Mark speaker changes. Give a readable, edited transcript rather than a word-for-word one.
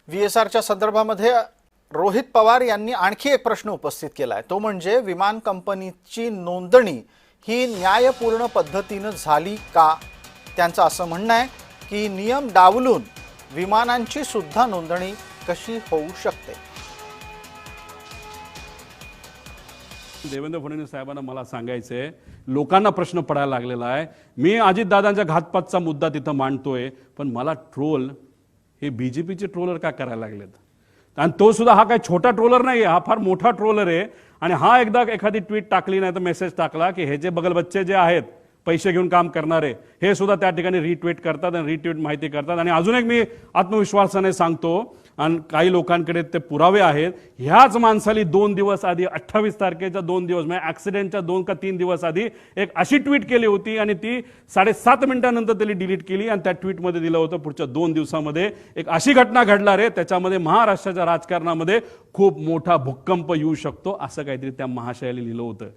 Speaker 1: VSRच्या संदर्भामध्ये रोहित पवार यांनी आणखी एक प्रश्न उपस्थित केला आहे, तो म्हणजे विमान कंपनीची नोंदणी ही न्यायपूर्ण पद्धतीने झाली का? त्यांचं असं म्हणणं आहे की नियम डावलून विमानांची सुद्धा नोंदणी कशी होऊ शकते?
Speaker 2: देवेंद्र फडणवीस साहेबांना मला सांगायचंय, लोकांना प्रश्न पडायला लागलेला आहे। मी अजितदादांच्या घातपातचा मुद्दा तिथं मांडतोय, पण मला ट्रोल हे बीजेपीचे ट्रोलर का करायला लागलेत? आणि तो सुद्धा हा काही छोटा ट्रोलर नाही, हा फार मोठा ट्रोलर आहे। आणि हा एकदा एखादी ट्वीट टाकली नाही तर मेसेज टाकला की हे जे बगल बच्चे जे आहेत पैसे घेऊन काम करणारे, हे सुद्धा त्या ठिकाणी रिट्वीट करतात आणि रिट्वीट माहिती करतात। आणि अजून एक मी आत्मविश्वासाने सांगतो, आणि काही लोकांकडे ते पुरावे आहेत, ह्याच माणसाली 2 दिवस आधी 28 तारखेच्या 2 दिवस म्हणजे ऍक्सिडेंटच्या 2 का 3 दिवस आधी एक अशी ट्वीट केली होती आणि ती 7.5 मिनिटांनंतर त्यांनी डिलीट केली। आणि त्या ट्वीटमध्ये दिलं होतं पुढच्या 2 दिवसामध्ये एक अशी घटना घडणार आहे, त्याच्यामध्ये महाराष्ट्राच्या राजकारणामध्ये खूप मोठा भूकंप येऊ शकतो, असं काहीतरी त्या महाशयाला लिहिलं होतं।